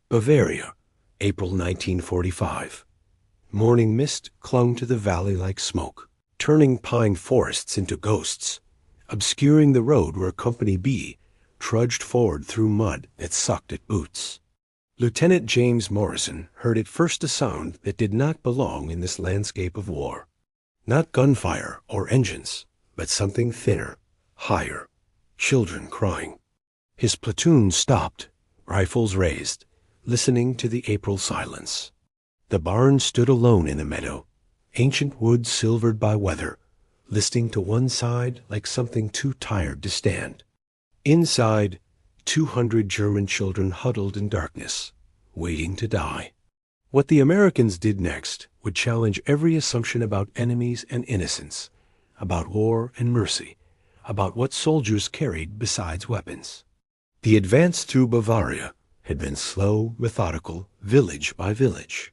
Bavaria, April 1945. Morning mist clung to the valley like smoke, turning pine forests into ghosts, obscuring the road where Company B trudged forward through mud that sucked at boots. Lieutenant James Morrison heard at first a sound that did not belong in this landscape of war. Not gunfire or engines, but something thinner, higher, children crying. His platoon stopped, rifles raised, listening to the April silence. The barn stood alone in the meadow, ancient wood silvered by weather, listing to one side like something too tired to stand. Inside, 200 German children huddled in darkness, waiting to die. What the Americans did next would challenge every assumption about enemies and innocence, about war and mercy, about what soldiers carried besides weapons. The advance through Bavaria had been slow, methodical, village by village.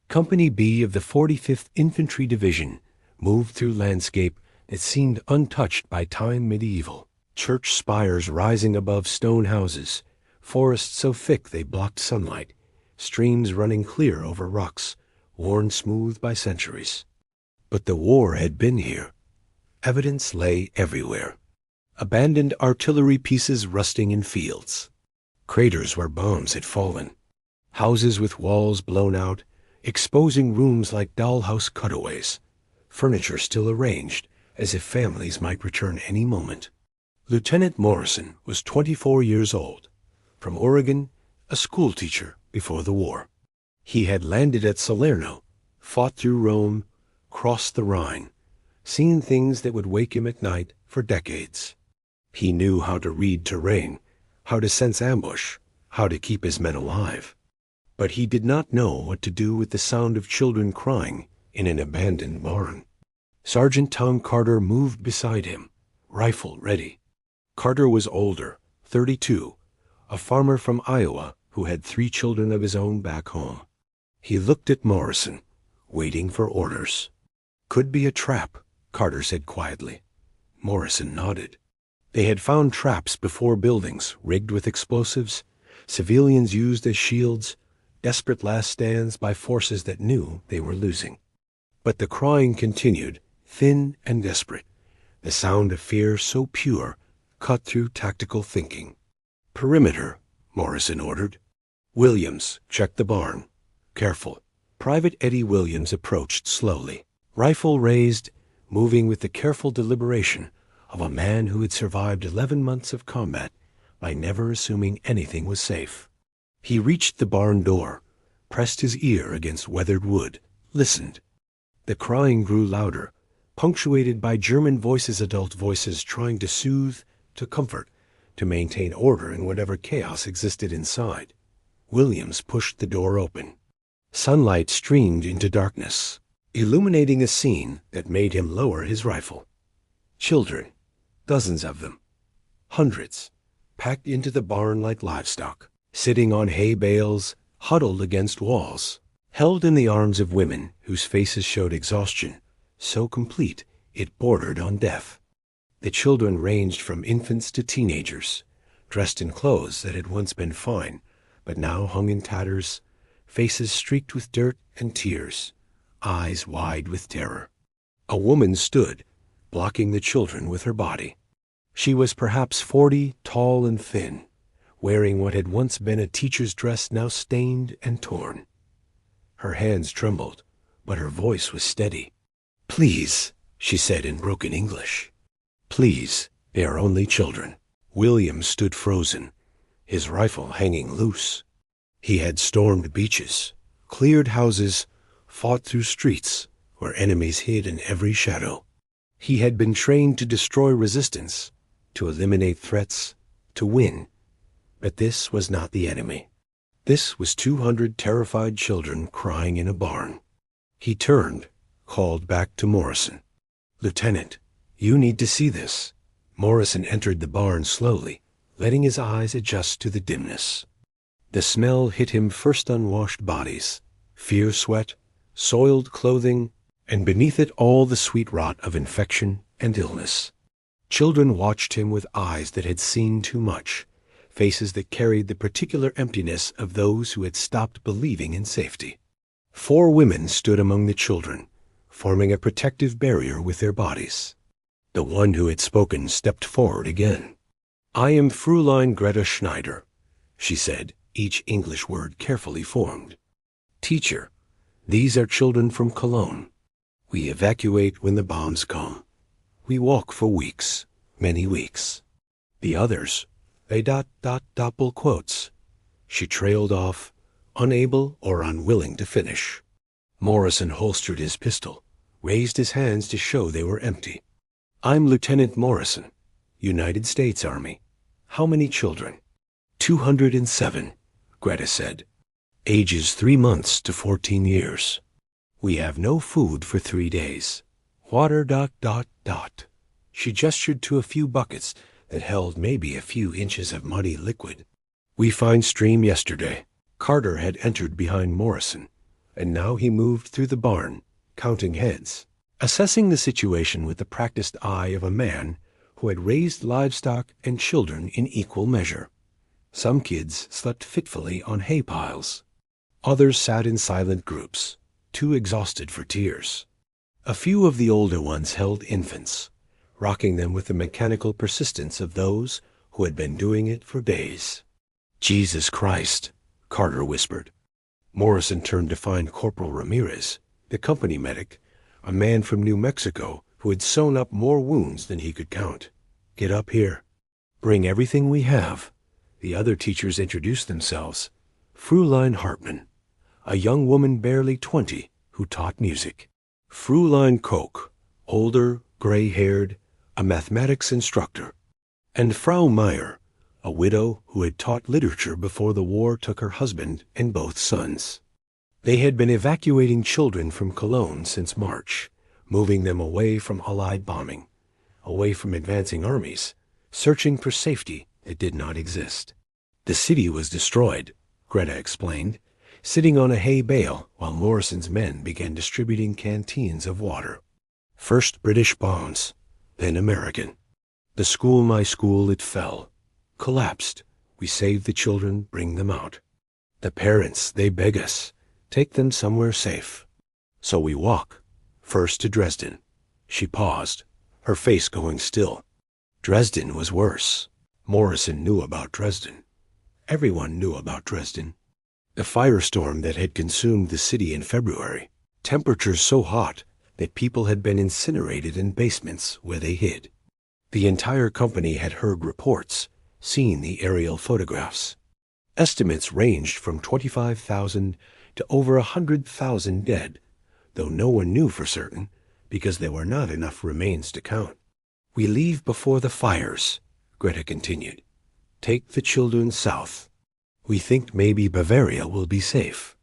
Company B of the 45th Infantry Division moved through landscape that seemed untouched by time medieval. Church spires rising above stone houses, forests so thick they blocked sunlight, streams running clear over rocks, worn smooth by centuries. But the war had been here. Evidence lay everywhere. Abandoned artillery pieces rusting in fields. Craters where bombs had fallen. Houses with walls blown out, exposing rooms like dollhouse cutaways. Furniture still arranged, as if families might return any moment. Lieutenant Morrison was 24 years old. From Oregon, a schoolteacher before the war. He had landed at Salerno, fought through Rome, crossed the Rhine, seen things that would wake him at night for decades. He knew how to read terrain, how to sense ambush, how to keep his men alive. But he did not know what to do with the sound of children crying in an abandoned barn. Sergeant Tom Carter moved beside him, rifle ready. Carter was older, 32, a farmer from Iowa who had 3 children of his own back home. He looked at Morrison, waiting for orders. "Could be a trap," Carter said quietly. Morrison nodded. They had found traps before buildings rigged with explosives, civilians used as shields, desperate last stands by forces that knew they were losing. But the crying continued, thin and desperate, the sound of fear so pure, cut through tactical thinking. "Perimeter," Morrison ordered. "Williams, check the barn. Careful." Private Eddie Williams approached slowly, rifle raised, moving with the careful deliberation of a man who had survived 11 months of combat by never assuming anything was safe. He reached the barn door, pressed his ear against weathered wood, listened. The crying grew louder, punctuated by German voices, adult voices trying to soothe, to comfort, to maintain order in whatever chaos existed inside. Williams pushed the door open. Sunlight streamed into darkness, illuminating a scene that made him lower his rifle. Children, dozens of them, hundreds, packed into the barn like livestock, sitting on hay bales, huddled against walls, held in the arms of women whose faces showed exhaustion, so complete it bordered on death. The children ranged from infants to teenagers, dressed in clothes that had once been fine, but now hung in tatters, faces streaked with dirt and tears, eyes wide with terror. A woman stood, blocking the children with her body. She was perhaps 40, tall and thin, wearing what had once been a teacher's dress now stained and torn. Her hands trembled, but her voice was steady. "Please," she said in broken English. "Please, they are only children." William stood frozen, his rifle hanging loose. He had stormed beaches, cleared houses, fought through streets where enemies hid in every shadow. He had been trained to destroy resistance, to eliminate threats, to win. But this was not the enemy. This was 200 terrified children crying in a barn. He turned, called back to Morrison. "Lieutenant, you need to see this." Morrison entered the barn slowly, letting his eyes adjust to the dimness. The smell hit him first unwashed bodies, fear sweat, soiled clothing, and beneath it all the sweet rot of infection and illness. Children watched him with eyes that had seen too much, faces that carried the particular emptiness of those who had stopped believing in safety. 4 women stood among the children, forming a protective barrier with their bodies. The one who had spoken stepped forward again. "I am Fräulein Greta Schneider," she said, each English word carefully formed. "Teacher, these are children from Cologne. We evacuate when the bombs come. We walk for weeks, many weeks. The others, they ... double quotes." She trailed off, unable or unwilling to finish. Morrison holstered his pistol, raised his hands to show they were empty. "I'm Lieutenant Morrison, United States Army. How many children?" 207, Greta said. "Ages 3 months to 14 years. We have no food for 3 days. Water ... She gestured to a few buckets that held maybe a few inches of muddy liquid. "We find stream yesterday." Carter had entered behind Morrison, and now he moved through the barn, counting heads, assessing the situation with the practiced eye of a man who had raised livestock and children in equal measure. Some kids slept fitfully on hay piles. Others sat in silent groups, too exhausted for tears. A few of the older ones held infants, rocking them with the mechanical persistence of those who had been doing it for days. "Jesus Christ," Carter whispered. Morrison turned to find Corporal Ramirez, the company medic, a man from New Mexico who had sewn up more wounds than he could count. "Get up here. Bring everything we have." The other teachers introduced themselves. Fräulein Hartmann, a young woman barely 20 who taught music. Fräulein Koch, older, gray-haired, a mathematics instructor. And Frau Meyer, a widow who had taught literature before the war took her husband and both sons. They had been evacuating children from Cologne since March, moving them away from Allied bombing, away from advancing armies, searching for safety that did not exist. "The city was destroyed," Greta explained, sitting on a hay bale while Morrison's men began distributing canteens of water. "First British bombs, then American. The school, my school, it fell. Collapsed. We save the children, bring them out. The parents, they beg us, take them somewhere safe. So we walk, first to Dresden." She paused, her face going still. Dresden was worse. Morrison knew about Dresden. Everyone knew about Dresden. The firestorm that had consumed the city in February, temperatures so hot that people had been incinerated in basements where they hid. The entire company had heard reports, seen the aerial photographs. Estimates ranged from 25,000 to over 100,000 dead, though no one knew for certain because there were not enough remains to count. "We leave before the fires," Greta continued. "Take the children south. We think maybe Bavaria will be safe.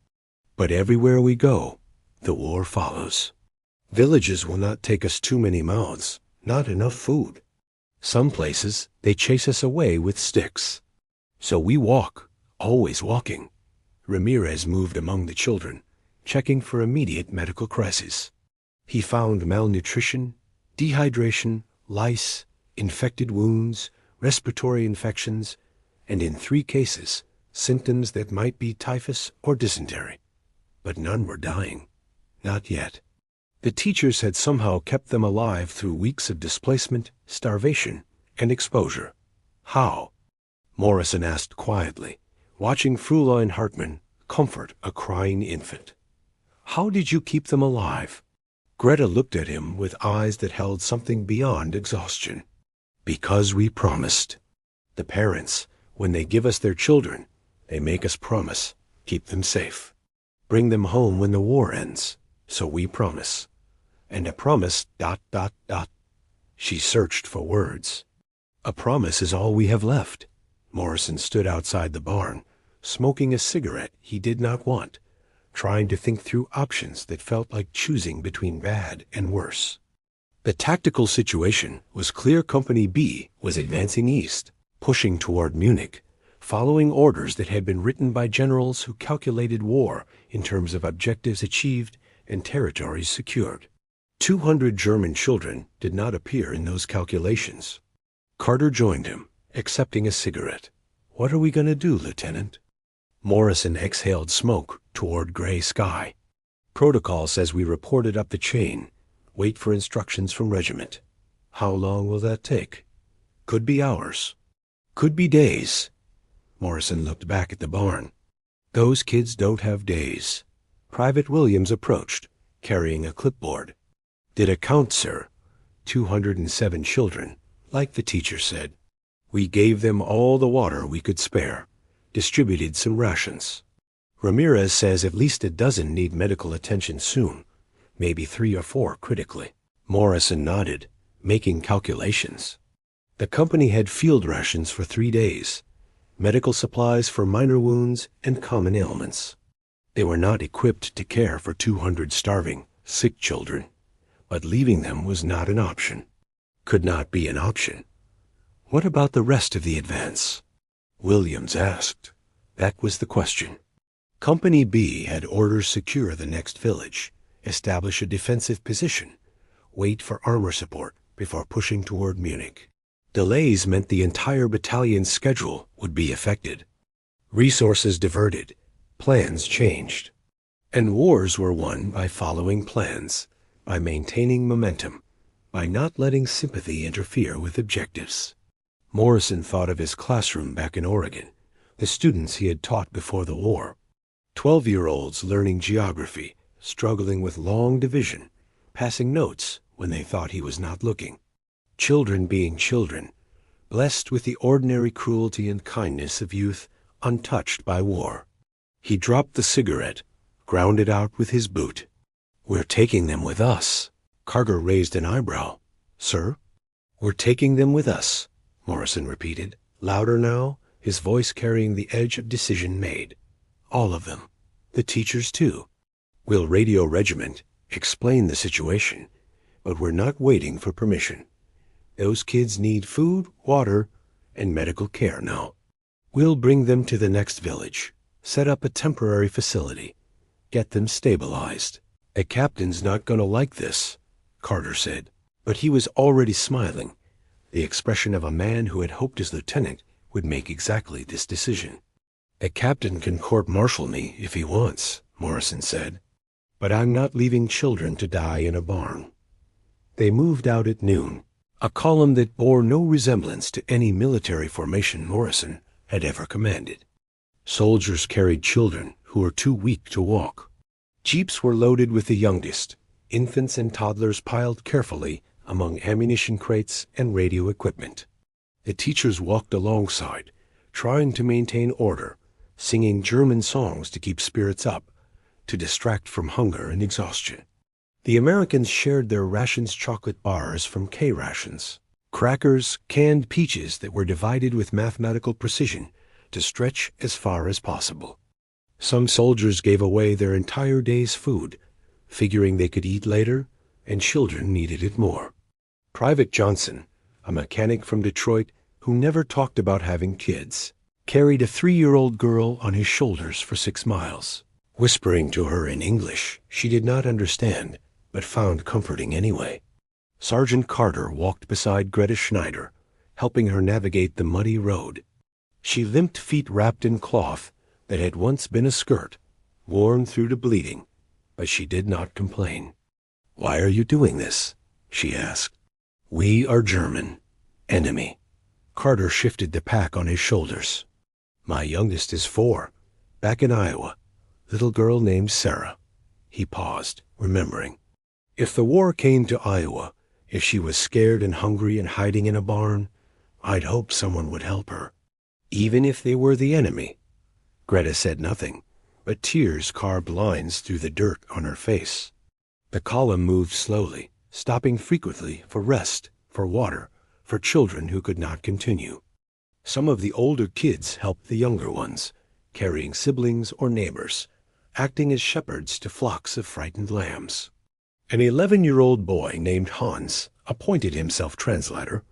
But everywhere we go, the war follows. Villages will not take us too many mouths, not enough food. Some places, they chase us away with sticks. So we walk, always walking." Ramirez moved among the children, checking for immediate medical crises. He found malnutrition, dehydration, lice, infected wounds, respiratory infections, and in 3 cases, symptoms that might be typhus or dysentery. But none were dying. Not yet. The teachers had somehow kept them alive through weeks of displacement, starvation, and exposure. How? Morrison asked quietly, watching Fräulein Hartmann comfort a crying infant. "How did you keep them alive?" Greta looked at him with eyes that held something beyond exhaustion. "Because we promised. The parents, when they give us their children, they make us promise, keep them safe. Bring them home when the war ends, so we promise. And a promise ... She searched for words. "A promise is all we have left." Morrison stood outside the barn, smoking a cigarette he did not want, trying to think through options that felt like choosing between bad and worse. The tactical situation was clear. Company B was advancing east, pushing toward Munich, following orders that had been written by generals who calculated war in terms of objectives achieved and territories secured. 200 German children did not appear in those calculations. Carter joined him, accepting a cigarette. "What are we going to do, Lieutenant?" Morrison exhaled smoke toward gray sky. "Protocol says we report it up the chain. Wait for instructions from regiment." "How long will that take?" "Could be hours. Could be days." Morrison looked back at the barn. "Those kids don't have days." Private Williams approached, carrying a clipboard. "Did it count, sir?" 207 children, like the teacher said. "We gave them all the water we could spare. Distributed some rations. Ramirez says at least a dozen need medical attention soon, maybe 3 or 4 critically." Morrison nodded, making calculations. The company had field rations for 3 days, medical supplies for minor wounds and common ailments. They were not equipped to care for 200 starving, sick children, but leaving them was not an option. Could not be an option. What about the rest of the advance? Williams asked. That was the question. Company B had orders secure the next village, establish a defensive position, wait for armor support before pushing toward Munich. Delays meant the entire battalion's schedule would be affected. Resources diverted, plans changed. And wars were won by following plans, by maintaining momentum, by not letting sympathy interfere with objectives. Morrison thought of his classroom back in Oregon, the students he had taught before the war. 12-year-olds learning geography, struggling with long division, passing notes when they thought he was not looking. Children being children, blessed with the ordinary cruelty and kindness of youth untouched by war. He dropped the cigarette, ground it out with his boot. "We're taking them with us." Carter raised an eyebrow. "Sir?" "We're taking them with us," Morrison repeated, louder now, his voice carrying the edge of decision made. "All of them. The teachers, too. We'll radio regiment, explain the situation, but we're not waiting for permission. Those kids need food, water, and medical care now. We'll bring them to the next village, set up a temporary facility, get them stabilized." "A captain's not going to like this," Carter said, but he was already smiling, the expression of a man who had hoped his lieutenant would make exactly this decision. "A captain can court-martial me if he wants," Morrison said, "but I'm not leaving children to die in a barn." They moved out at noon, a column that bore no resemblance to any military formation Morrison had ever commanded. Soldiers carried children who were too weak to walk. Jeeps were loaded with the youngest, infants and toddlers piled carefully among ammunition crates and radio equipment. The teachers walked alongside, trying to maintain order, singing German songs to keep spirits up, to distract from hunger and exhaustion. The Americans shared their rations chocolate bars from K-rations, crackers, canned peaches that were divided with mathematical precision to stretch as far as possible. Some soldiers gave away their entire day's food, figuring they could eat later, and children needed it more. Private Johnson, a mechanic from Detroit who never talked about having kids, carried a 3-year-old girl on his shoulders for 6 miles, whispering to her in English she did not understand, but found comforting anyway. Sergeant Carter walked beside Greta Schneider, helping her navigate the muddy road. She limped feet wrapped in cloth that had once been a skirt, worn through to bleeding, but she did not complain. "Why are you doing this?" she asked. "We are German. Enemy." Carter shifted the pack on his shoulders. "My youngest is 4, back in Iowa. Little girl named Sarah." He paused, remembering. "If the war came to Iowa, if she was scared and hungry and hiding in a barn, I'd hope someone would help her. Even if they were the enemy." Greta said nothing, but tears carved lines through the dirt on her face. The column moved slowly, stopping frequently for rest, for water, for children who could not continue. Some of the older kids helped the younger ones, carrying siblings or neighbors, acting as shepherds to flocks of frightened lambs. An 11-year-old boy named Hans appointed himself translator,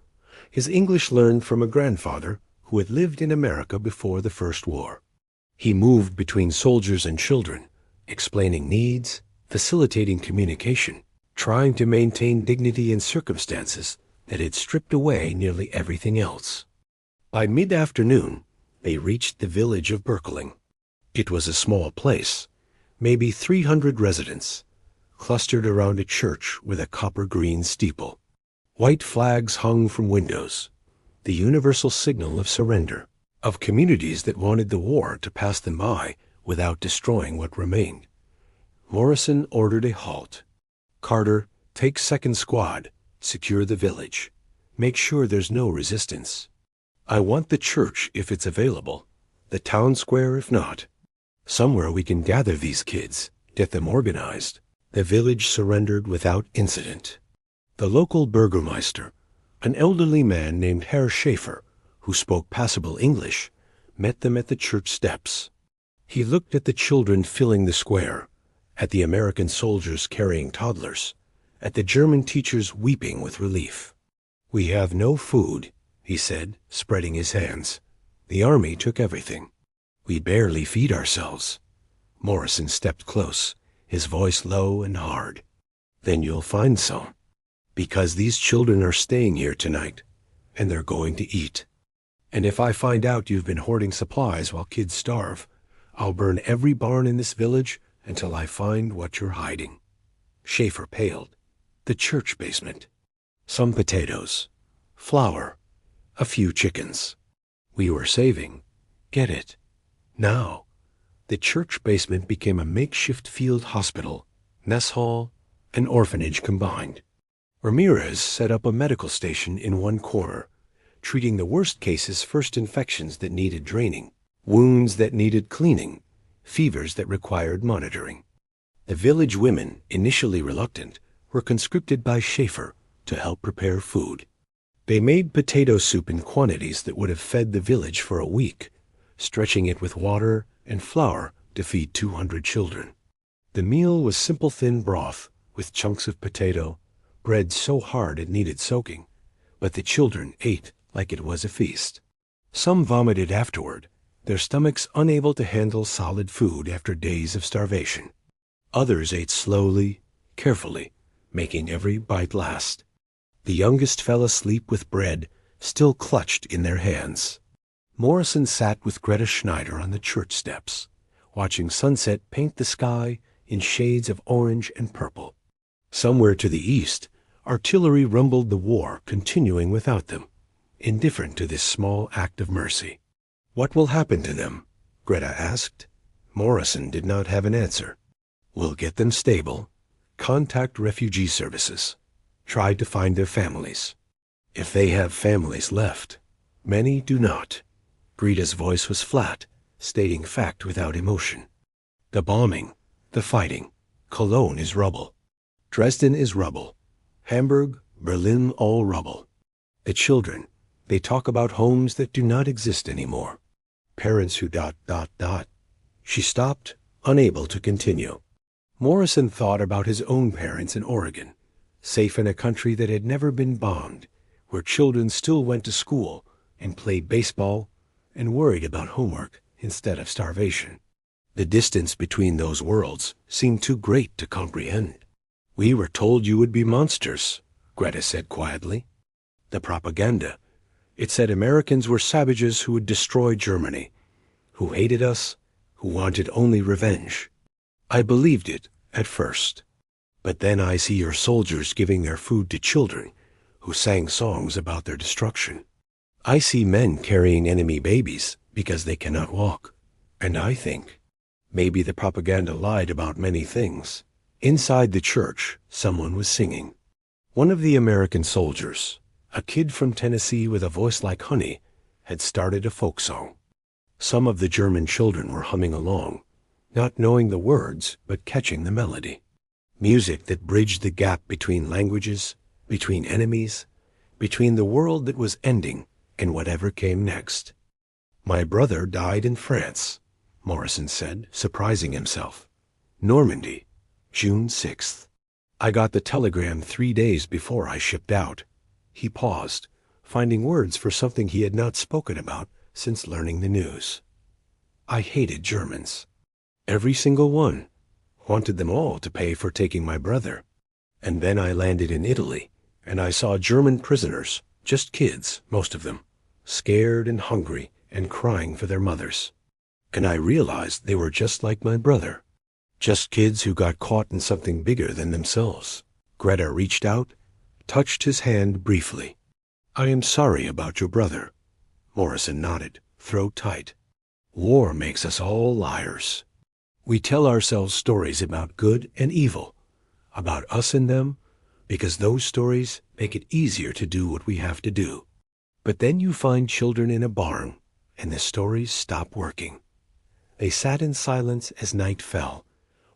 his English learned from a grandfather who had lived in America before the First War. He moved between soldiers and children, explaining needs, facilitating communication, trying to maintain dignity in circumstances that had stripped away nearly everything else. By mid-afternoon, They reached the village of Berkeling. It was a small place, maybe 300 residents, clustered around a church with a copper-green steeple. White flags hung from windows, the universal signal of surrender, of communities that wanted the war to pass them by without destroying what remained. Morrison ordered a halt. "Carter, take second squad, secure the village. Make sure there's no resistance. I want the church if it's available, the town square if not. Somewhere we can gather these kids, get them organized." The village surrendered without incident. The local burgomaster, an elderly man named Herr Schaefer, who spoke passable English, met them at the church steps. He looked at the children filling the square, at the American soldiers carrying toddlers, at the German teachers weeping with relief. "We have no food," he said, spreading his hands. "The army took everything. We barely feed ourselves." Morrison stepped close, his voice low and hard. "Then you'll find some. Because these children are staying here tonight, and they're going to eat. And if I find out you've been hoarding supplies while kids starve, I'll burn every barn in this village until I find what you're hiding." Schaefer paled. "The church basement. Some potatoes, flour, a few chickens. We were saving. Get it? Now." The church basement became a makeshift field hospital, mess hall, and orphanage combined. Ramirez set up a medical station in one corner, treating the worst cases, first infections that needed draining, wounds that needed cleaning, fevers that required monitoring. The village women, initially reluctant, were conscripted by Schaefer to help prepare food. They made potato soup in quantities that would have fed the village for a week, stretching it with water and flour to feed 200 children. The meal was simple thin broth with chunks of potato, bread so hard it needed soaking, but the children ate like it was a feast. Some vomited afterward, their stomachs unable to handle solid food after days of starvation. Others ate slowly, carefully, making every bite last. The youngest fell asleep with bread still clutched in their hands. Morrison sat with Greta Schneider on the church steps, watching sunset paint the sky in shades of orange and purple. Somewhere to the east, artillery rumbled the war continuing without them, indifferent to this small act of mercy. "What will happen to them?" Greta asked. Morrison did not have an answer. "We'll get them stable, contact refugee services, try to find their families. If they have families left. Many do not." Greta's voice was flat, stating fact without emotion. "The bombing, the fighting. Cologne is rubble. Dresden is rubble. Hamburg, Berlin, all rubble. The children, they talk about homes that do not exist anymore. Parents who ... She stopped, unable to continue. Morrison thought about his own parents in Oregon, safe in a country that had never been bombed, where children still went to school and played baseball and worried about homework instead of starvation. The distance between those worlds seemed too great to comprehend. "We were told you would be monsters," Greta said quietly. "The propaganda. It said Americans were savages who would destroy Germany, who hated us, who wanted only revenge. I believed it at first. But then I see your soldiers giving their food to children who sang songs about their destruction. I see men carrying enemy babies because they cannot walk. And I think, maybe the propaganda lied about many things." Inside the church, someone was singing. One of the American soldiers, a kid from Tennessee with a voice like honey, had started a folk song. Some of the German children were humming along, not knowing the words but catching the melody. Music that bridged the gap between languages, between enemies, between the world that was ending and whatever came next. "My brother died in France," Morrison said, surprising himself. "Normandy, June 6th. I got the telegram 3 days before I shipped out." He paused, finding words for something he had not spoken about since learning the news. "I hated Germans. Every single one. Wanted them all to pay for taking my brother. And then I landed in Italy, and I saw German prisoners, just kids, most of them, scared and hungry and crying for their mothers. And I realized they were just like my brother, just kids who got caught in something bigger than themselves. Greta reached out, touched his hand briefly. "I am sorry about your brother." Morrison nodded, throat tight. "War makes us all liars. We tell ourselves stories about good and evil, about us and them, because those stories make it easier to do what we have to do. But then you find children in a barn, and the stories stop working." They sat in silence as night fell,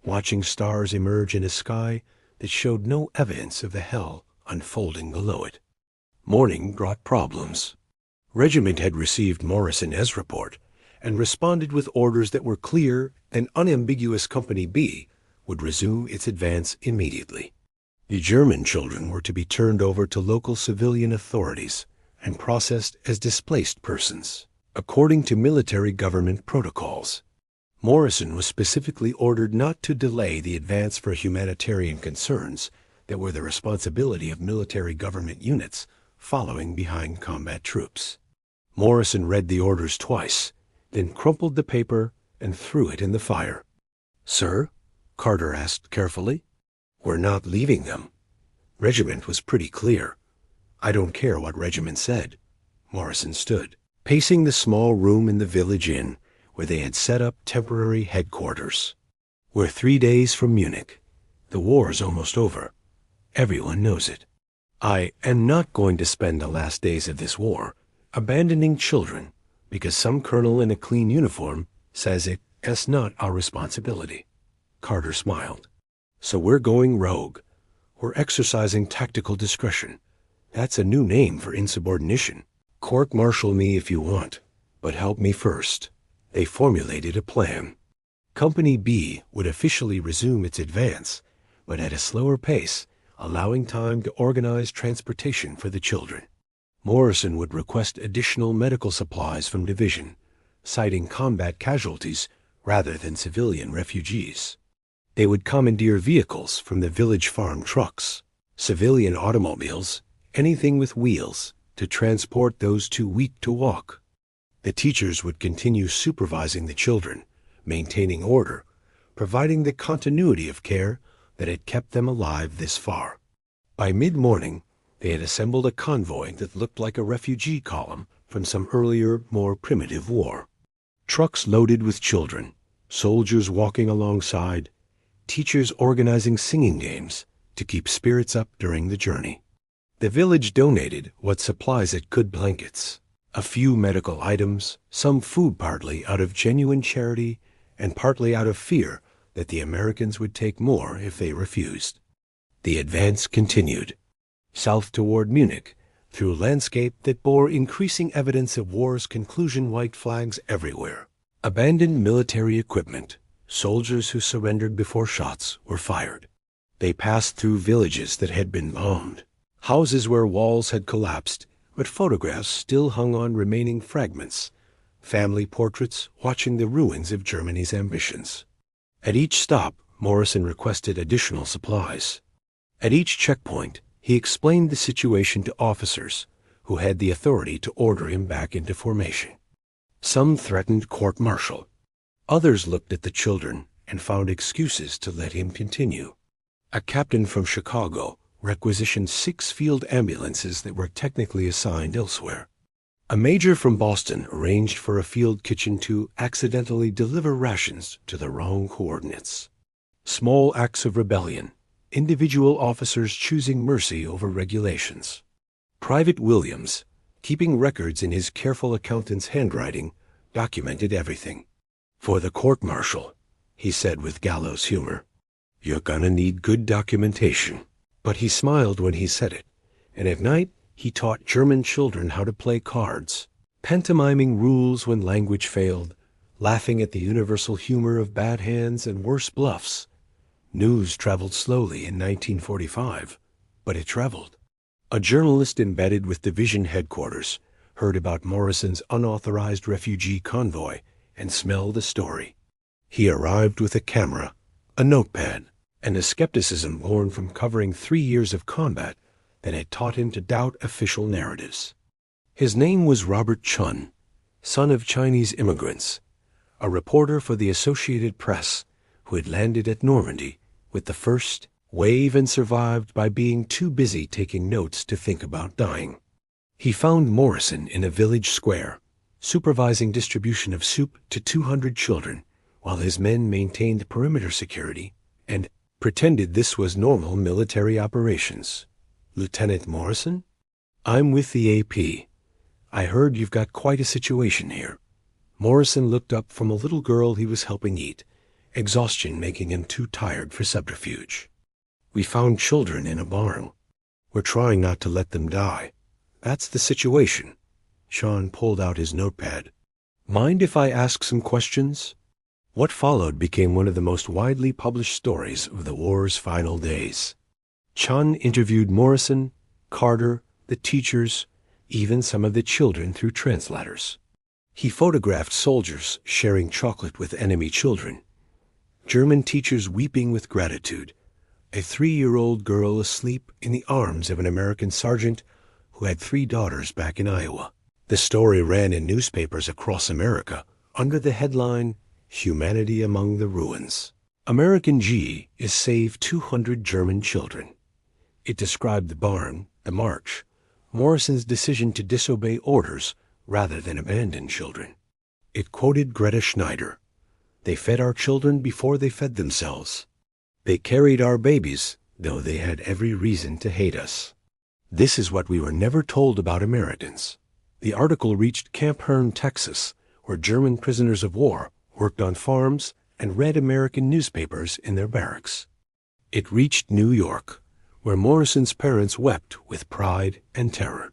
watching stars emerge in a sky that showed no evidence of the hell unfolding below it. Morning brought problems. Regiment had received Morrison S. report and responded with orders that were clear and unambiguous. Company B would resume its advance immediately. The German children were to be turned over to local civilian authorities and processed as displaced persons, according to military government protocols. Morrison was specifically ordered not to delay the advance for humanitarian concerns that were the responsibility of military government units following behind combat troops. Morrison read the orders twice, then crumpled the paper and threw it in the fire. "Sir?" Carter asked carefully. "We're not leaving them. Regiment was pretty clear." "I don't care what Regiment said." Morrison stood, pacing the small room in the village inn where they had set up temporary headquarters. "We're 3 days from Munich. The war's almost over. Everyone knows it. I am not going to spend the last days of this war abandoning children because some colonel in a clean uniform says it's not our responsibility." Carter smiled. "So we're going rogue. We're exercising tactical discretion. That's a new name for insubordination. Court-martial me if you want, but help me first." They formulated a plan. Company B would officially resume its advance, but at a slower pace, allowing time to organize transportation for the children. Morrison would request additional medical supplies from Division, citing combat casualties rather than civilian refugees. They would commandeer vehicles from the village farm trucks, civilian automobiles, anything with wheels, to transport those too weak to walk. The teachers would continue supervising the children, maintaining order, providing the continuity of care that had kept them alive this far. By mid-morning, they had assembled a convoy that looked like a refugee column from some earlier, more primitive war. Trucks loaded with children, soldiers walking alongside, teachers organizing singing games to keep spirits up during the journey. The village donated what supplies it could: blankets, a few medical items, some food, partly out of genuine charity and partly out of fear that the Americans would take more if they refused. The advance continued, south toward Munich, through a landscape that bore increasing evidence of war's conclusion: white flags everywhere, abandoned military equipment, soldiers who surrendered before shots were fired. They passed through villages that had been bombed, houses where walls had collapsed, but photographs still hung on remaining fragments, family portraits watching the ruins of Germany's ambitions. At each stop, Morrison requested additional supplies. At each checkpoint, he explained the situation to officers who had the authority to order him back into formation. Some threatened court-martial. Others looked at the children and found excuses to let him continue. A captain from Chicago requisitioned 6 field ambulances that were technically assigned elsewhere. A major from Boston arranged for a field kitchen to accidentally deliver rations to the wrong coordinates. Small acts of rebellion, individual officers choosing mercy over regulations. Private Williams, keeping records in his careful accountant's handwriting, documented everything. "For the court-martial," he said with gallows humor, "you're gonna need good documentation." But he smiled when he said it, and at night he taught German children how to play cards, pantomiming rules when language failed, laughing at the universal humor of bad hands and worse bluffs. News traveled slowly in 1945, but it traveled. A journalist embedded with division headquarters heard about Morrison's unauthorized refugee convoy and smelled the story. He arrived with a camera, a notepad, and a skepticism born from covering 3 years of combat that had taught him to doubt official narratives. His name was Robert Chun, son of Chinese immigrants, a reporter for the Associated Press who had landed at Normandy with the first wave and survived by being too busy taking notes to think about dying. He found Morrison in a village square, supervising distribution of soup to 200 children, while his men maintained perimeter security and pretended this was normal military operations. "Lieutenant Morrison? I'm with the AP. I heard you've got quite a situation here." Morrison looked up from a little girl he was helping eat, exhaustion making him too tired for subterfuge. "We found children in a barn. We're trying not to let them die. That's the situation." Sean pulled out his notepad. "Mind if I ask some questions?" What followed became one of the most widely published stories of the war's final days. Chun interviewed Morrison, Carter, the teachers, even some of the children through translators. He photographed soldiers sharing chocolate with enemy children, German teachers weeping with gratitude, a 3-year-old girl asleep in the arms of an American sergeant who had 3 daughters back in Iowa. The story ran in newspapers across America under the headline, "Humanity Among the Ruins." American G is saved 200 German children. It described the barn, the march, Morrison's decision to disobey orders rather than abandon children. It quoted Greta Schneider. "They fed our children before they fed themselves. They carried our babies, though they had every reason to hate us." This is what we were never told about Americans. The article reached Camp Hearn, Texas, where German prisoners of war worked on farms and read American newspapers in their barracks. It reached New York, where Morrison's parents wept with pride and terror.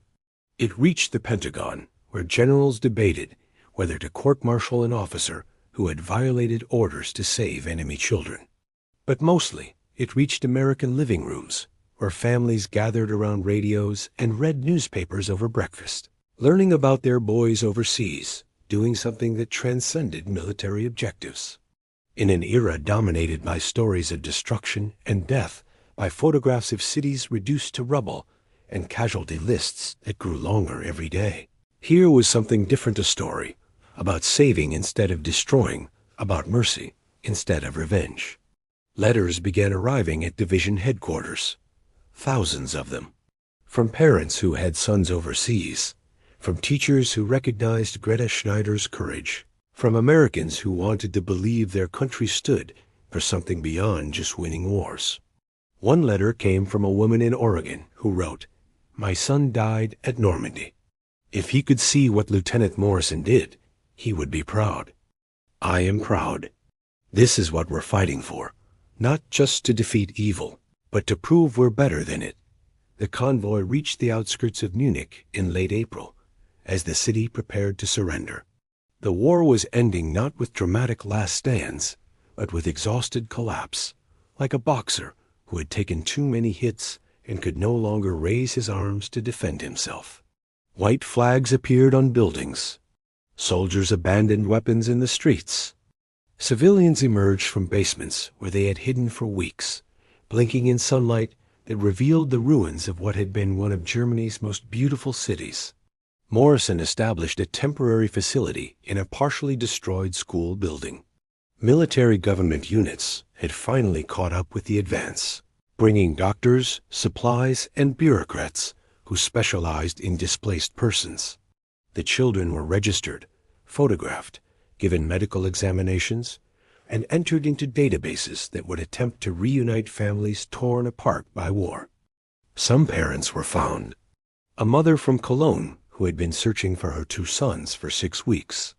It reached the Pentagon, where generals debated whether to court-martial an officer who had violated orders to save enemy children. But mostly, it reached American living rooms, where families gathered around radios and read newspapers over breakfast, learning about their boys overseas, doing something that transcended military objectives. In an era dominated by stories of destruction and death, by photographs of cities reduced to rubble, and casualty lists that grew longer every day, here was something different, a story about saving instead of destroying, about mercy instead of revenge. Letters began arriving at division headquarters, thousands of them, from parents who had sons overseas, from teachers who recognized Greta Schneider's courage, from Americans who wanted to believe their country stood for something beyond just winning wars. One letter came from a woman in Oregon who wrote, "My son died at Normandy. If he could see what Lieutenant Morrison did, he would be proud. I am proud. This is what we're fighting for, not just to defeat evil, but to prove we're better than it." The convoy reached the outskirts of Munich in late April, as the city prepared to surrender. The war was ending not with dramatic last stands, but with exhausted collapse, like a boxer who had taken too many hits and could no longer raise his arms to defend himself. White flags appeared on buildings. Soldiers abandoned weapons in the streets. Civilians emerged from basements where they had hidden for weeks, blinking in sunlight that revealed the ruins of what had been one of Germany's most beautiful cities. Morrison established a temporary facility in a partially destroyed school building. Military government units had finally caught up with the advance, bringing doctors, supplies, and bureaucrats who specialized in displaced persons. The children were registered, photographed, given medical examinations, and entered into databases that would attempt to reunite families torn apart by war. Some parents were found. A mother from Cologne who had been searching for her 2 sons for 6 weeks.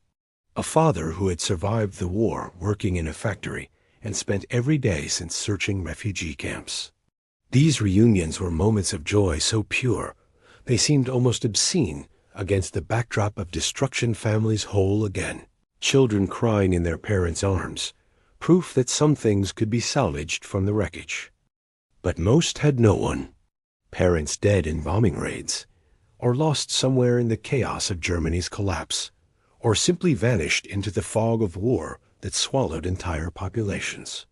A father who had survived the war working in a factory and spent every day since searching refugee camps. These reunions were moments of joy so pure, they seemed almost obscene against the backdrop of destruction. Families whole again, children crying in their parents' arms, proof that some things could be salvaged from the wreckage. But most had no one. Parents dead in bombing raids, or lost somewhere in the chaos of Germany's collapse, or simply vanished into the fog of war that swallowed entire populations.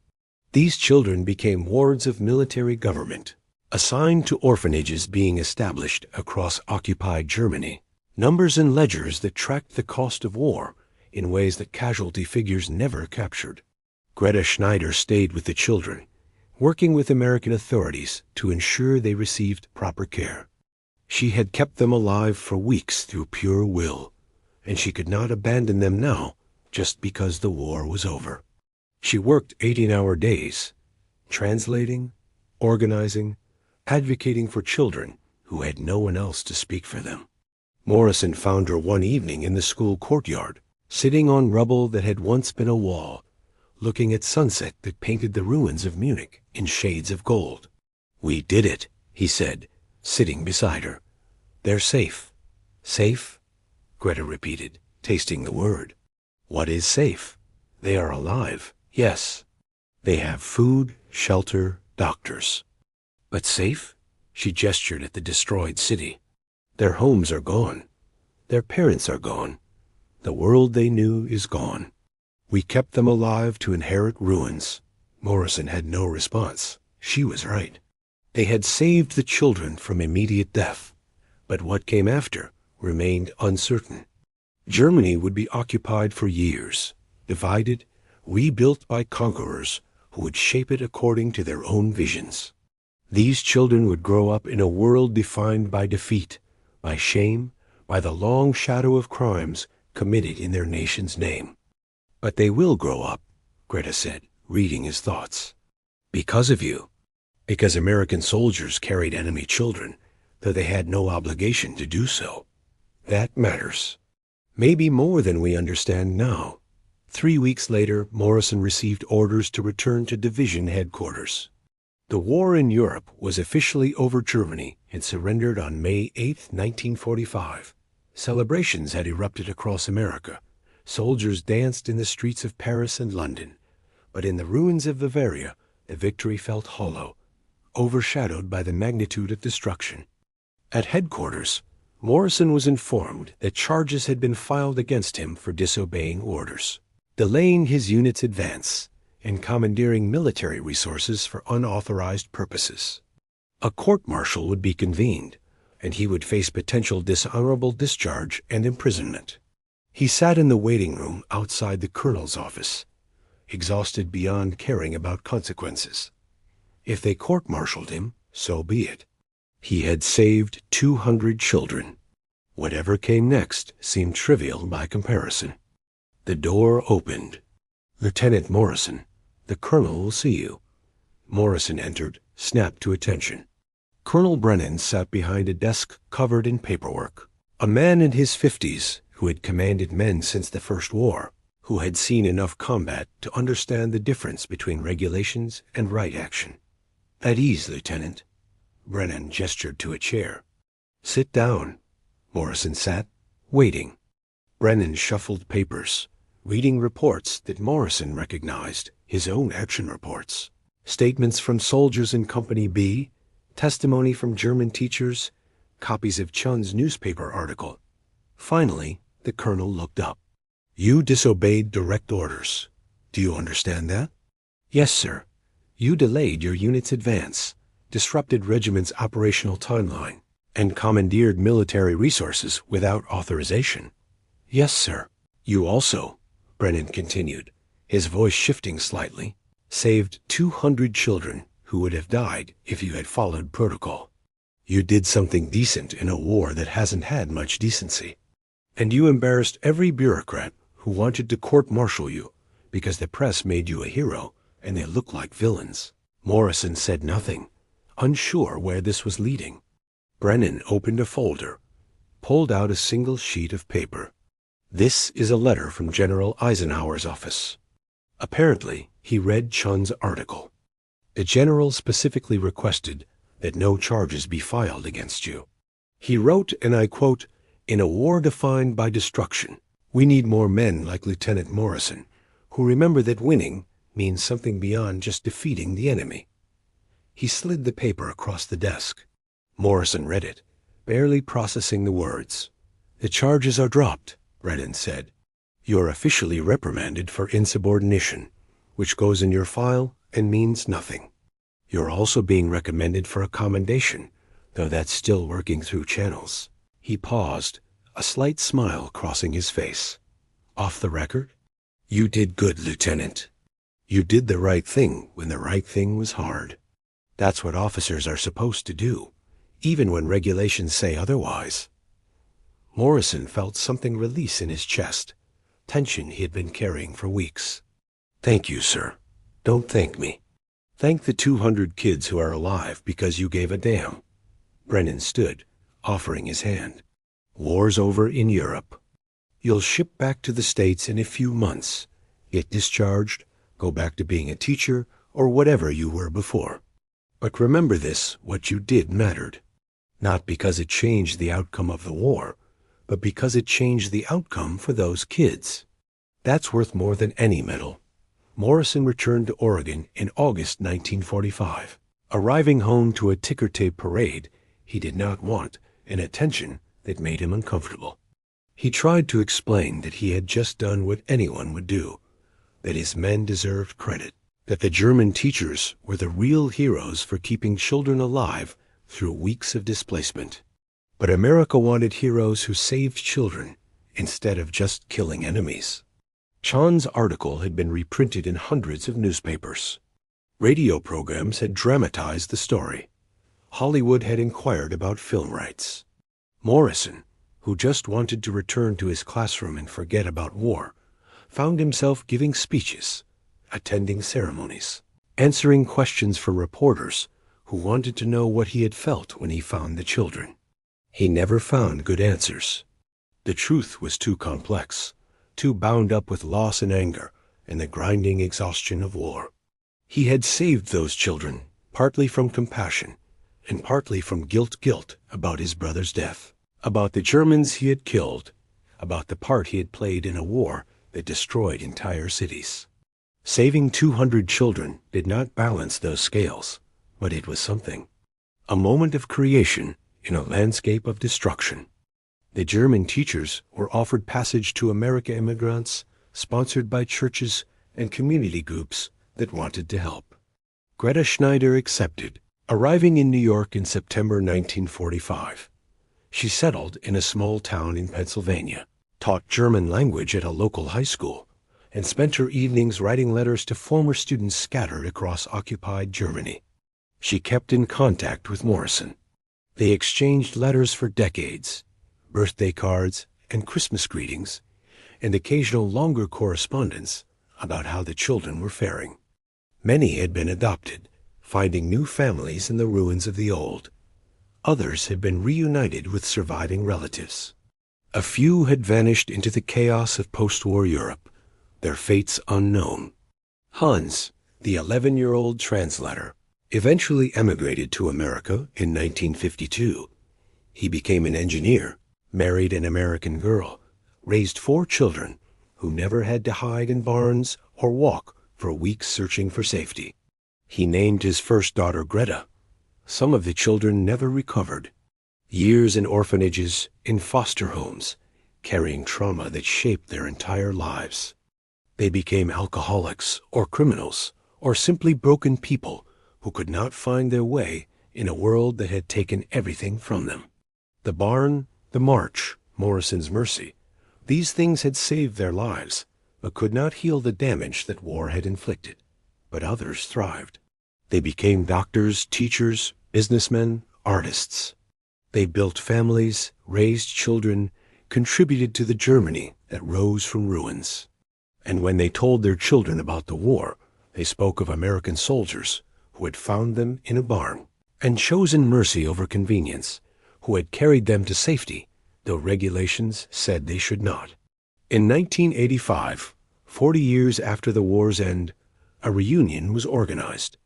These children became wards of military government, assigned to orphanages being established across occupied Germany. numbers and ledgers that tracked the cost of war in ways that casualty figures never captured. Greta Schneider stayed with the children, working with American authorities to ensure they received proper care. She had kept them alive for weeks through pure will, and she could not abandon them now just because the war was over. She worked 18-hour days, translating, organizing, advocating for children who had no one else to speak for them. Morrison found her one evening in the school courtyard, sitting on rubble that had once been a wall, looking at sunset that painted the ruins of Munich in shades of gold. "We did it," he said, sitting beside her. "They're safe." "Safe?" Greta repeated, tasting the word. "What is safe?" "They are alive, yes. They have food, shelter, doctors." "But safe?" She gestured at the destroyed city. "Their homes are gone. Their parents are gone. The world they knew is gone. We kept them alive to inherit ruins." Morrison had no response. She was right. They had saved the children from immediate death, but what came after remained uncertain. Germany would be occupied for years, divided, rebuilt by conquerors who would shape it according to their own visions. These children would grow up in a world defined by defeat, by shame, by the long shadow of crimes committed in their nation's name. "But they will grow up," Greta said, reading his thoughts. "Because of you. Because American soldiers carried enemy children, though they had no obligation to do so. That matters. Maybe more than we understand now." 3 weeks later, Morrison received orders to return to division headquarters. The war in Europe was officially over. Germany had surrendered on May 8, 1945. Celebrations had erupted across America. Soldiers danced in the streets of Paris and London. But in the ruins of Bavaria, the victory felt hollow, overshadowed by the magnitude of destruction. At headquarters, Morrison was informed that charges had been filed against him for disobeying orders, delaying his unit's advance, and commandeering military resources for unauthorized purposes. A court-martial would be convened, and he would face potential dishonorable discharge and imprisonment. He sat in the waiting room outside the colonel's office, exhausted beyond caring about consequences. If they court-martialed him, so be it. He had saved 200 children. Whatever came next seemed trivial by comparison. The door opened. "Lieutenant Morrison, the colonel will see you." Morrison entered, snapped to attention. Colonel Brennan sat behind a desk covered in paperwork. A man in his 50s who had commanded men since the First War, who had seen enough combat to understand the difference between regulations and right action. "At ease, Lieutenant." Brennan gestured to a chair. "Sit down." Morrison sat, waiting. Brennan shuffled papers, reading reports that Morrison recognized, his own action reports. Statements from soldiers in Company B, testimony from German teachers, copies of Chun's newspaper article. Finally, the colonel looked up. "You disobeyed direct orders. Do you understand that?" "Yes, sir. You delayed your unit's advance, disrupted regiment's operational timeline, and commandeered military resources without authorization." "Yes, sir." "You also," Brennan continued, his voice shifting slightly, "saved 200 children who would have died if you had followed protocol. You did something decent in a war that hasn't had much decency. And you embarrassed every bureaucrat who wanted to court-martial you because the press made you a hero and they look like villains." Morrison said nothing, unsure where this was leading. Brennan opened a folder, pulled out a single sheet of paper. "This is a letter from General Eisenhower's office." Apparently, he read Chun's article. "The general specifically requested that no charges be filed against you. He wrote, and I quote, 'In a war defined by destruction, we need more men like Lieutenant Morrison, who remember that winning means something beyond just defeating the enemy.'" He slid the paper across the desk. Morrison read it, barely processing the words. "The charges are dropped," Brennan said. "You're officially reprimanded for insubordination, which goes in your file and means nothing. You're also being recommended for a commendation, though that's still working through channels." He paused, a slight smile crossing his face. "Off the record? You did good, Lieutenant. You did the right thing when the right thing was hard. That's what officers are supposed to do, even when regulations say otherwise." Morrison felt something release in his chest, tension he had been carrying for weeks. "Thank you, sir. Don't thank me. Thank the 200 kids who are alive because you gave a damn." Brennan stood, offering his hand. "War's over in Europe. You'll ship back to the States in a few months, get discharged, go back to being a teacher, or whatever you were before. But remember this, what you did mattered. Not because it changed the outcome of the war, but because it changed the outcome for those kids. That's worth more than any medal." Morrison returned to Oregon in August 1945. Arriving home to a ticker tape parade he did not want, an attention that made him uncomfortable. He tried to explain that he had just done what anyone would do, that his men deserved credit, that the German teachers were the real heroes for keeping children alive through weeks of displacement. But America wanted heroes who saved children instead of just killing enemies. Chan's article had been reprinted in hundreds of newspapers. Radio programs had dramatized the story. Hollywood had inquired about film rights. Morrison, who just wanted to return to his classroom and forget about war, found himself giving speeches, attending ceremonies, answering questions for reporters who wanted to know what he had felt when he found the children. He never found good answers. The truth was too complex, too bound up with loss and anger and the grinding exhaustion of war. He had saved those children, partly from compassion and partly from guilt about his brother's death, about the Germans he had killed, about the part he had played in a war that destroyed entire cities. Saving 200 children did not balance those scales, but it was something. A moment of creation in a landscape of destruction. The German teachers were offered passage to American immigrants, sponsored by churches and community groups that wanted to help. Greta Schneider accepted, arriving in New York in September 1945. She settled in a small town in Pennsylvania, taught German language at a local high school, and spent her evenings writing letters to former students scattered across occupied Germany. She kept in contact with Morrison. They exchanged letters for decades, birthday cards and Christmas greetings, and occasional longer correspondence about how the children were faring. Many had been adopted, finding new families in the ruins of the old. Others had been reunited with surviving relatives. A few had vanished into the chaos of post-war Europe, their fates unknown. Hans, the 11-year-old translator, eventually emigrated to America in 1952. He became an engineer, married an American girl, raised 4 children who never had to hide in barns or walk for weeks searching for safety. He named his first daughter Greta. Some of the children never recovered. Years in orphanages, in foster homes, carrying trauma that shaped their entire lives. They became alcoholics or criminals or simply broken people who could not find their way in a world that had taken everything from them. The barn, the march, Morrison's mercy, these things had saved their lives, but could not heal the damage that war had inflicted. But others thrived. They became doctors, teachers, businessmen, artists. They built families, raised children, contributed to the Germany that rose from ruins. And when they told their children about the war, they spoke of American soldiers who had found them in a barn and chosen mercy over convenience, who had carried them to safety, though regulations said they should not. In 1985, 40 years after the war's end, a reunion was organized.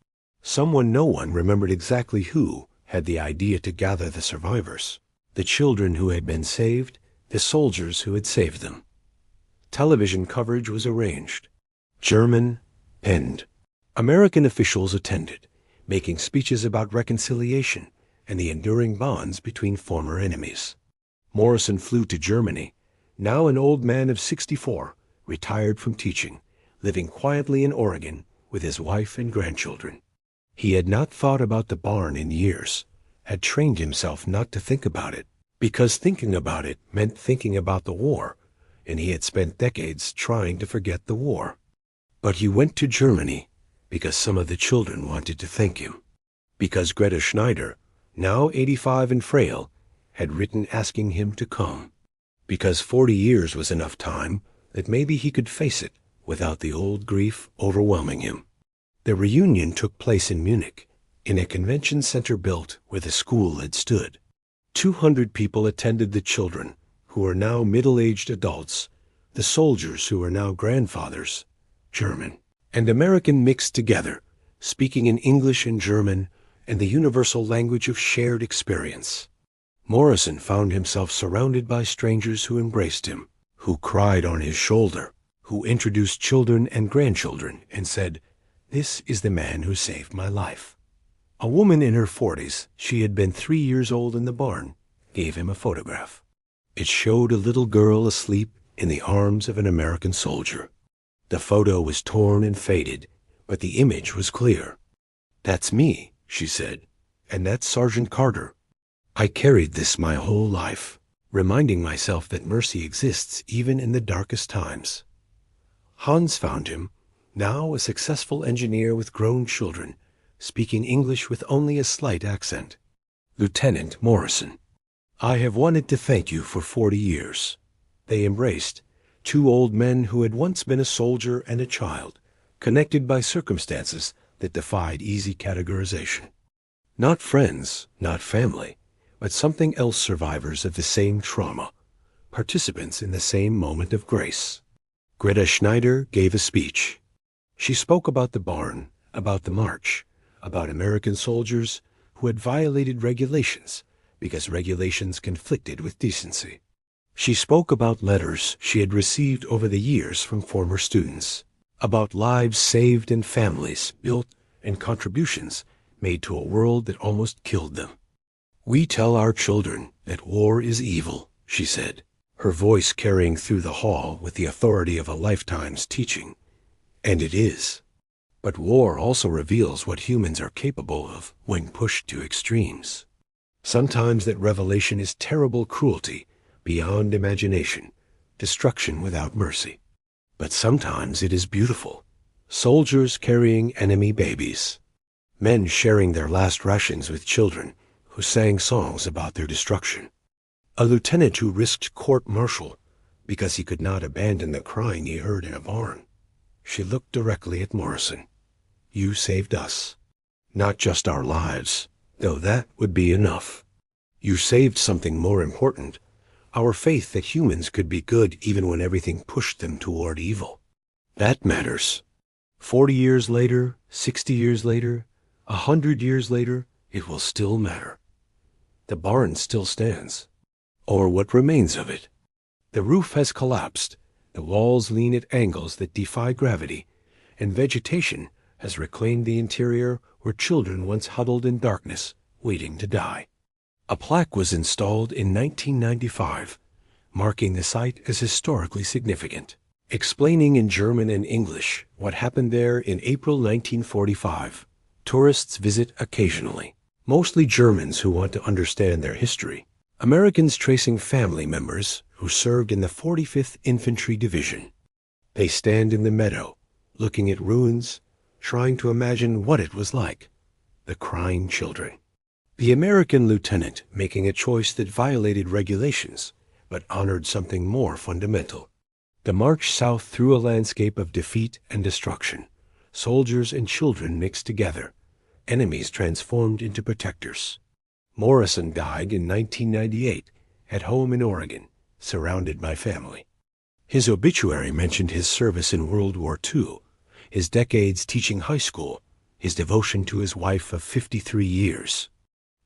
Someone no one remembered exactly who had the idea to gather the survivors, the children who had been saved, the soldiers who had saved them. Television coverage was arranged. German, penned. American officials attended, making speeches about reconciliation and the enduring bonds between former enemies. Morrison flew to Germany, now an old man of 64, retired from teaching, living quietly in Oregon with his wife and grandchildren. He had not thought about the barn in years, had trained himself not to think about it. because thinking about it meant thinking about the war, and he had spent decades trying to forget the war. But he went to Germany because some of the children wanted to thank him, because Greta Schneider, now 85 and frail, had written asking him to come, because 40 years was enough time that maybe he could face it without the old grief overwhelming him. The reunion took place in Munich, in a convention center built where the school had stood. 200 people attended, the children, who are now middle-aged adults, the soldiers who are now grandfathers, German and American mixed together, speaking in English and German and the universal language of shared experience. Morrison found himself surrounded by strangers who embraced him, who cried on his shoulder, who introduced children and grandchildren and said, "This is the man who saved my life." A woman in her 40s, she had been 3 years old in the barn, gave him a photograph. It showed a little girl asleep in the arms of an American soldier. The photo was torn and faded, but the image was clear. "That's me," she said, "and that's Sergeant Carter. I carried this my whole life, reminding myself that mercy exists even in the darkest times." Hans found him, now a successful engineer with grown children, speaking English with only a slight accent. "Lieutenant Morrison, I have wanted to thank you for 40 years. They embraced, two old men who had once been a soldier and a child, connected by circumstances that defied easy categorization. Not friends, not family, but something else, survivors of the same trauma, participants in the same moment of grace. Greta Schneider gave a speech. She spoke about the barn, about the march, about American soldiers who had violated regulations because regulations conflicted with decency. She spoke about letters she had received over the years from former students, about lives saved and families built and contributions made to a world that almost killed them. "We tell our children that war is evil," she said, her voice carrying through the hall with the authority of a lifetime's teaching. And it is. But war also reveals what humans are capable of when pushed to extremes. Sometimes that revelation is terrible cruelty beyond imagination, destruction without mercy. But sometimes it is beautiful. Soldiers carrying enemy babies. Men sharing their last rations with children who sang songs about their destruction. A lieutenant who risked court-martial because he could not abandon the crying he heard in a barn. She looked directly at Morrison. "You saved us. Not just our lives, though that would be enough. You saved something more important, our faith that humans could be good even when everything pushed them toward evil. That matters. 40 years later, 60 years later, 100 years later, it will still matter. The barn still stands, or what remains of it. The roof has collapsed, the walls lean at angles that defy gravity, and vegetation has reclaimed the interior where children once huddled in darkness, waiting to die. A plaque was installed in 1995, marking the site as historically significant, explaining in German and English what happened there in April 1945. Tourists visit occasionally, mostly Germans who want to understand their history. Americans tracing family members who served in the 45th Infantry Division. They stand in the meadow, looking at ruins, trying to imagine what it was like. The crying children. The American lieutenant making a choice that violated regulations, but honored something more fundamental. The march south through a landscape of defeat and destruction. Soldiers and children mixed together. Enemies transformed into protectors. Morrison died in 1998 at home in Oregon, surrounded by family. His obituary mentioned his service in World War II, his decades teaching high school, his devotion to his wife of 53 years.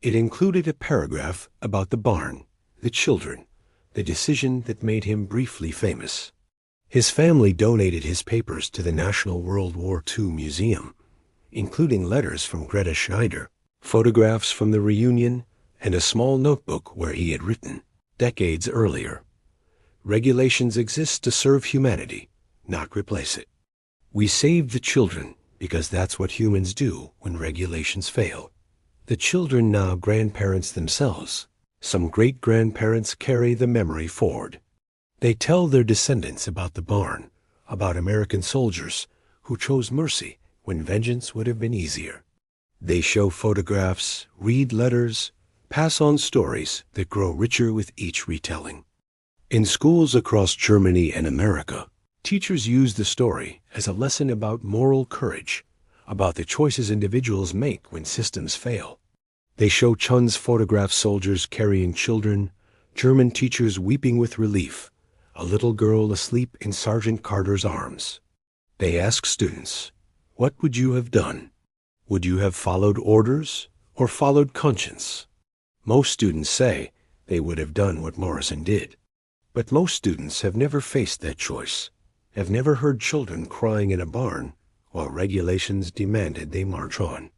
It included a paragraph about the barn, the children, the decision that made him briefly famous. His family donated his papers to the National World War II Museum, including letters from Greta Schneider, photographs from the reunion, and a small notebook where he had written, decades earlier, "Regulations exist to serve humanity, not replace it. We saved the children because that's what humans do when regulations fail." The children, now grandparents themselves, Some great-grandparents carry the memory forward. They tell their descendants about the barn, about American soldiers who chose mercy when vengeance would have been easier. They show photographs, read letters, pass on stories that grow richer with each retelling. In schools across Germany and America, teachers use the story as a lesson about moral courage, about the choices individuals make when systems fail. They show Chun's photograph soldiers carrying children, German teachers weeping with relief, a little girl asleep in Sergeant Carter's arms. They ask students, "What would you have done? Would you have followed orders or followed conscience?" Most students say they would have done what Morrison did. But most students have never faced that choice, have never heard children crying in a barn while regulations demanded they march on.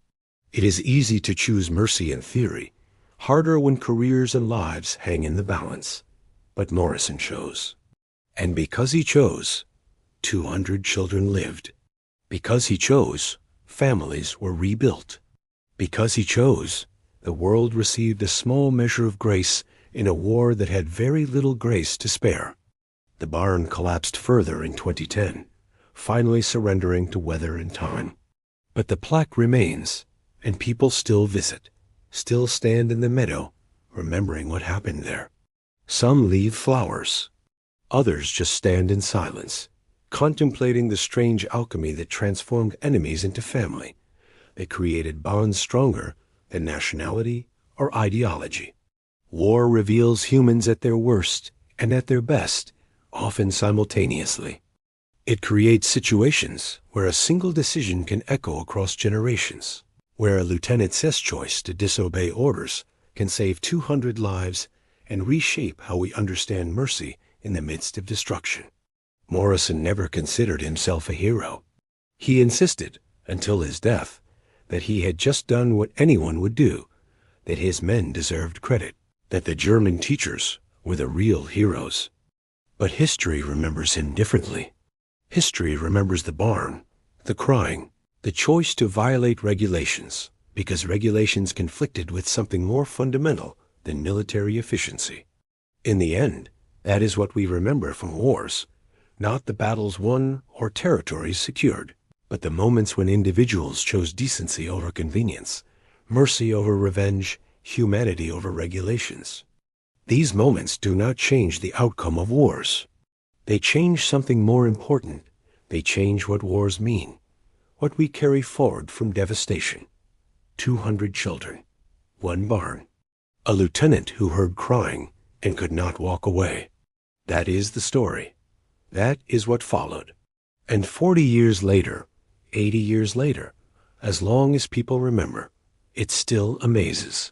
It is easy to choose mercy in theory, harder when careers and lives hang in the balance. But Morrison chose. And because he chose, 200 children lived. Because he chose, families were rebuilt. Because he chose, the world received a small measure of grace in a war that had very little grace to spare. The barn collapsed further in 2010, finally surrendering to weather and time. But the plaque remains, and people still visit, still stand in the meadow, remembering what happened there. Some leave flowers. Others just stand in silence, contemplating the strange alchemy that transformed enemies into family, that created bonds stronger than nationality or ideology. War reveals humans at their worst and at their best, often simultaneously. It creates situations where a single decision can echo across generations, where a lieutenant's choice to disobey orders can save 200 lives and reshape how we understand mercy in the midst of destruction. Morrison never considered himself a hero. He insisted, until his death, that he had just done what anyone would do, that his men deserved credit, that the German teachers were the real heroes. But history remembers him differently. History remembers the barn, the crying, the choice to violate regulations, because regulations conflicted with something more fundamental than military efficiency. In the end, that is what we remember from wars, not the battles won or territories secured, but the moments when individuals chose decency over convenience, mercy over revenge, humanity over regulations. These moments do not change the outcome of wars. They change something more important. They change what wars mean, what we carry forward from devastation. 200 children, one barn, a lieutenant who heard crying and could not walk away. That is the story. That is what followed. And 40 years later, 80 years later, as long as people remember, it still amazes.